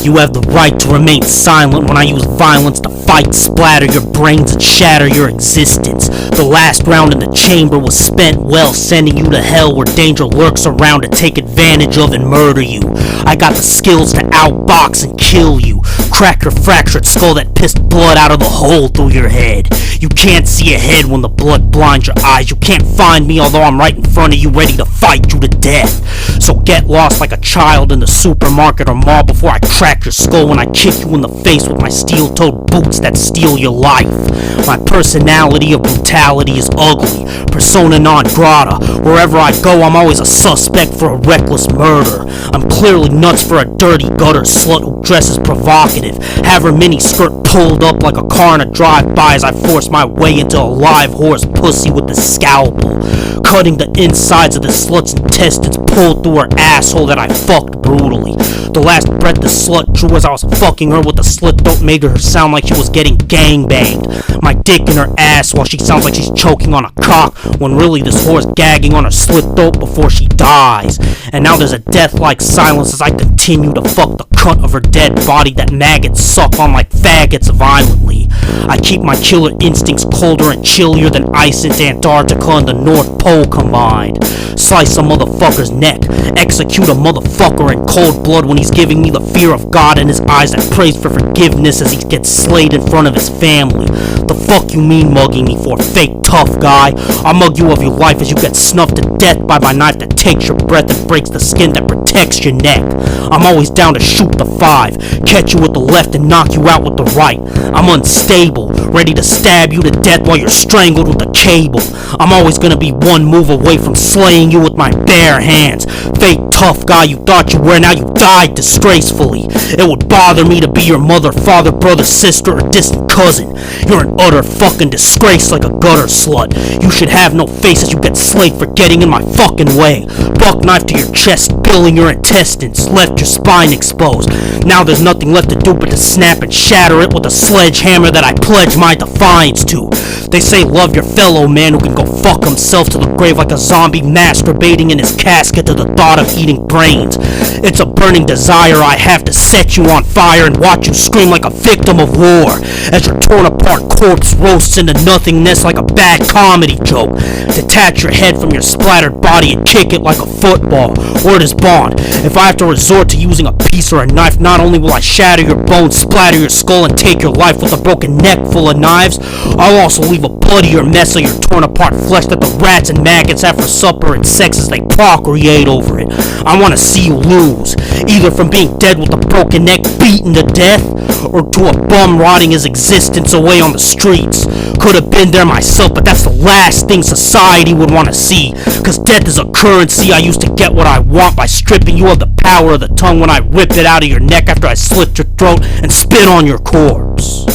You have the right to remain silent when I use violence to fight, splatter your brains and shatter your existence. The last round in the chamber was spent well, sending you to hell where danger lurks around to take advantage of and murder you. I got the skills to outbox and kill you, crack your fractured skull that pissed blood out of the hole through your head. You can't see ahead when the blood blinds your eyes. You can't find me although I'm right in front of you, ready to fight you to death. So get lost like a child in the supermarket or mall before I crack your skull when I kick you in the face with my steel-toed boots that steal your life. My personality of brutality is ugly, persona non grata. Wherever I go, I'm always a suspect for a reckless murder. I'm clearly nuts for a dirty gutter slut who dresses provocative. Have her mini-skirt pulled up like a car in a drive-by as I force my way into a live horse pussy with the scalpel, cutting the insides of the slut's intestines pulled through her asshole that I fucked brutally. The last breath the slut drew as I was fucking her with the slit throat made her sound like she was getting gangbanged. My dick in her ass while she sounds like she's choking on a cock, when really this whore's gagging on her slit throat before she dies. And now there's a death-like silence as I continue to fuck the cunt of her dead body that maggots suck on like faggots violently. I keep my killer instincts colder and chillier than ice into Antarctica and the North Pole combined. Slice a motherfucker's neck, execute a motherfucker in cold blood when he's giving me the fear of God in his eyes that prays for forgiveness as he gets slayed in front of his family. The fuck you mean mugging me for, fake tough guy? I'll mug you of your life as you get snuffed to death by my knife that takes your breath and breaks the skin that protects your neck. I'm always down to shoot the 5, catch you with the left and knock you out with the right. I'm unstable, ready to stab you to death while you're strangled with a cable. I'm always gonna be one move away from slaying you with my bare hands. Fake tough guy you thought you were, now you died disgracefully. It would bother me to be your mother, father, brother, sister, or distant cousin. You're an utter fucking disgrace like a gutter slut. You should have no face as you get slayed for getting in my fucking way. Buck knife to your chest, spilling your intestines, left your spine exposed. Now there's nothing left to do but to snap and shatter it with a sledgehammer that I pledge my defiance to. They say love your fellow man who can go fuck himself to the grave like a zombie masturbating in his casket to the thought of eating brains. It's a burning desire I have to set you on fire and watch you scream like a victim of war as your torn apart corpse roasts into nothingness like a bad comedy joke. Detach your head from your splattered body and kick it like a football. Word is bond. If I have to resort to using a piece or a knife, not only will I shatter your bones, splatter your skull, and take your life with a broken neck full of knives, I'll also leave a bloodier mess of your torn apart flesh that the rats and maggots have for supper and sex as they procreate over it. I want to see you lose, either from being dead with a broken neck beaten to death, or to a bum rotting his existence away on the streets. Could have been there myself, but that's the last thing society would want to see, cause death is a currency I used to get what I want by stripping you of the power of the tongue when I ripped it out of your neck after I slit your throat and spit on your corpse.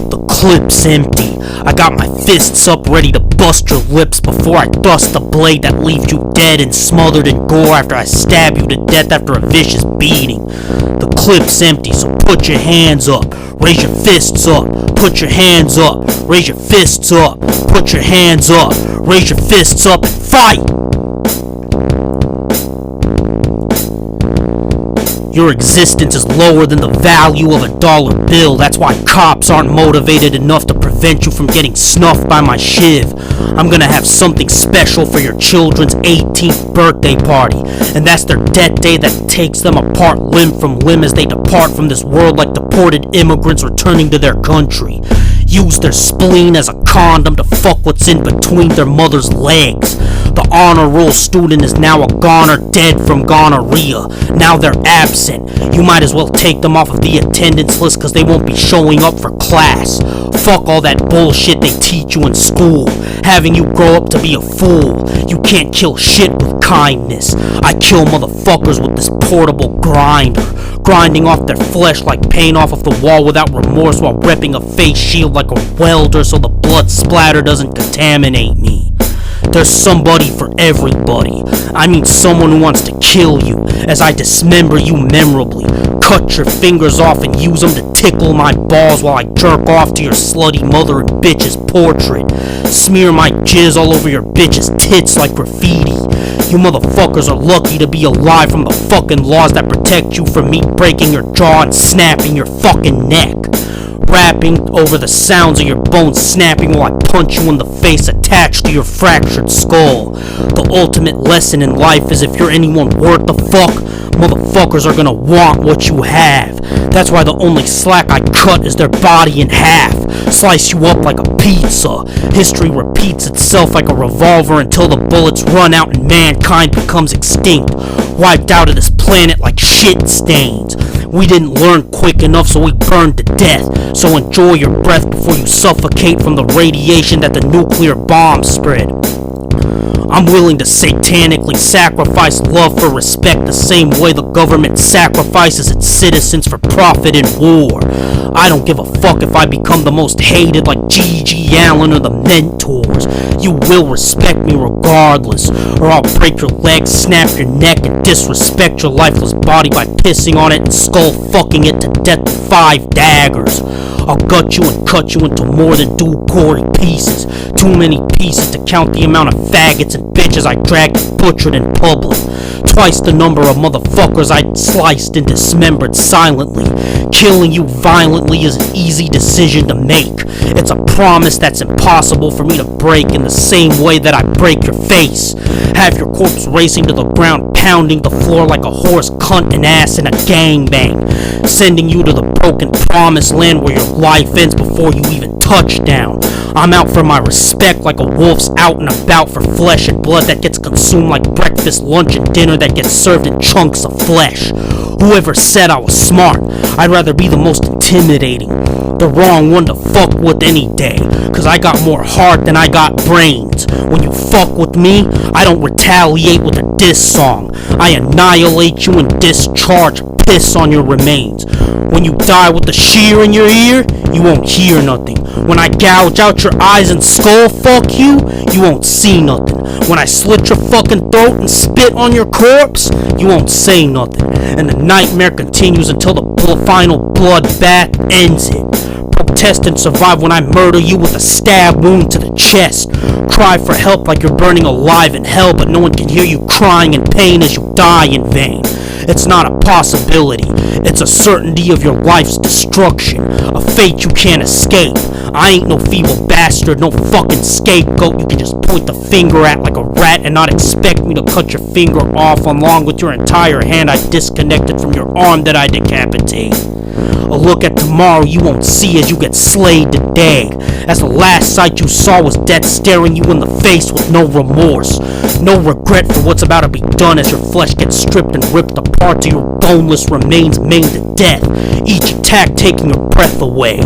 The clip's empty. I got my fists up ready to bust your lips before I thrust the blade that leaves you dead and smothered in gore after I stab you to death after a vicious beating. The clip's empty, so put your hands up, raise your fists up, put your hands up, raise your fists up, put your hands up, raise your fists up and fight! Your existence is lower than the value of a dollar bill. That's why cops aren't motivated enough to prevent you from getting snuffed by my shiv. I'm gonna have something special for your children's 18th birthday party, and that's their death day that takes them apart limb from limb as they depart from this world like deported immigrants returning to their country. Use their spleen as a condom to fuck what's in between their mother's legs. The honor roll student is now a goner dead from gonorrhea. Now they're absent. You might as well take them off of the attendance list cause they won't be showing up for class. Fuck all that bullshit they teach you in school, having you grow up to be a fool. You can't kill shit with kindness. I kill motherfuckers with this portable grinder, grinding off their flesh like paint off of the wall without remorse while repping a face shield like a welder so the blood splatter doesn't contaminate me. There's somebody for everybody. I mean someone who wants to kill you as I dismember you memorably. Cut your fingers off and use them to tickle my balls while I jerk off to your slutty mother and bitch's portrait. Smear my jizz all over your bitch's tits like graffiti. You motherfuckers are lucky to be alive from the fucking laws that protect you from me breaking your jaw and snapping your fucking neck. Rapping over the sounds of your bones snapping while I punch you in the face attached to your fractured skull. The ultimate lesson in life is if you're anyone worth the fuck, motherfuckers are gonna want what you have. That's why the only slack I cut is their body in half. Slice you up like a pizza. History repeats itself like a revolver until the bullets run out and mankind becomes extinct. Wiped out of this planet like shit stains. We didn't learn quick enough, so we burned to death. So enjoy your breath before you suffocate from the radiation that the nuclear bomb spread. I'm willing to satanically sacrifice love for respect the same way the government sacrifices its citizens for profit in war. I don't give a fuck if I become the most hated like G.G. Allen or the Mentors. You will respect me regardless, or I'll break your legs, snap your neck, and disrespect your lifeless body by pissing on it and skull fucking it to death with 5 daggers. I'll gut you and cut you into more than gory pieces. Too many pieces to count the amount of faggots and bitches I dragged and butchered in public. Twice the number of motherfuckers I sliced and dismembered silently. Killing you violently is an easy decision to make. It's a promise that's impossible for me to break in the same way that I break your face. Have your corpse racing to the ground, pounding the floor like a horse cunt and ass in a gangbang. Sending you to the broken promised land where your life ends before you even touch down. I'm out for my respect like a wolf's out and about for flesh and blood that gets consumed like breakfast, lunch, and dinner that gets served in chunks of flesh. Whoever said I was smart? I'd rather be the most intimidating. The wrong one to fuck with any day, cause I got more heart than I got brains. When you fuck with me, I don't retaliate with a diss song. I annihilate you and discharge piss on your remains. When you die with a shear in your ear, you won't hear nothing. When I gouge out your eyes and skull fuck you, you won't see nothing. When I slit your fucking throat and spit on your corpse, you won't say nothing. And the nightmare continues until the final bloodbath ends it. Protest and survive when I murder you with a stab wound to the chest. Cry for help like you're burning alive in hell, but no one can hear you crying in pain as you die in vain. It's not a possibility, it's a certainty of your life's destruction, a fate you can't escape. I ain't no feeble bastard, no fucking scapegoat you can just point the finger at like a rat and not expect me to cut your finger off along with your entire hand I disconnected from your arm that I decapitate. A look at tomorrow you won't see as you get slayed today, as the last sight you saw was death staring you in the face with no remorse, no regret for what's about to be done as your flesh gets stripped and ripped apart to your boneless remains maimed to death, each attack taking your breath away,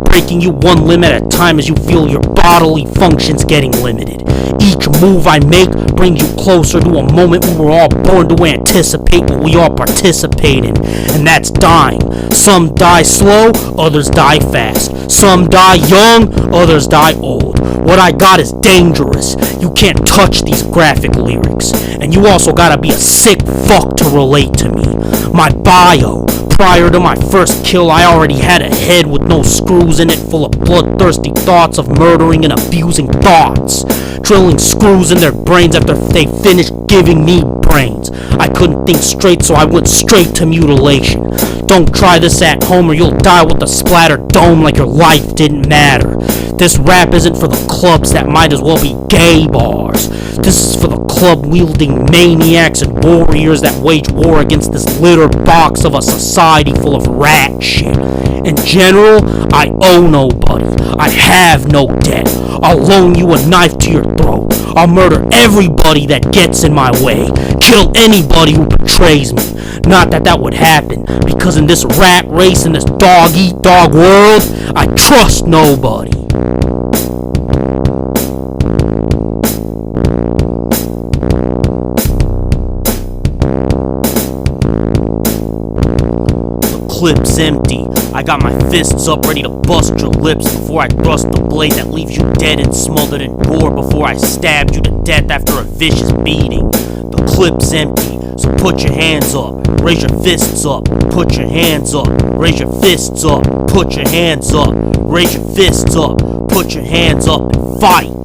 breaking you one limb at a time as you feel your bodily functions getting limited. Each move I make brings you closer to a moment we were all born to anticipate what we all participate in, and that's dying. Some die slow, others die fast. Some die young, others die old. What I got is dangerous. You can't touch these graphic lyrics. And you also gotta be a sick fuck to relate to me. My bio. Prior to my first kill, I already had a head with no screws in it, full of bloodthirsty thoughts of murdering and abusing thoughts. Drilling screws in their brains after they finished giving me brains. I couldn't think straight, so I went straight to mutilation. Don't try this at home or you'll die with a splattered dome like your life didn't matter. This rap isn't for the clubs that might as well be gay bars. This is for the club-wielding maniacs and warriors that wage war against this litter box of a society full of rat shit. In general, I owe nobody. I have no debt. I'll loan you a knife to your throat. I'll murder everybody that gets in my way. Kill anybody who betrays me. Not that that would happen, because in this rat race, in this dog-eat-dog world, I trust nobody. The clip's empty. I got my fists up ready to bust your lips before I thrust the blade that leaves you dead and smothered in gore, before I stab you to death after a vicious beating. The clip's empty, so put your hands up, raise your fists up, put your hands up, raise your fists up, put your hands up, raise your fists up, put your hands up and fight.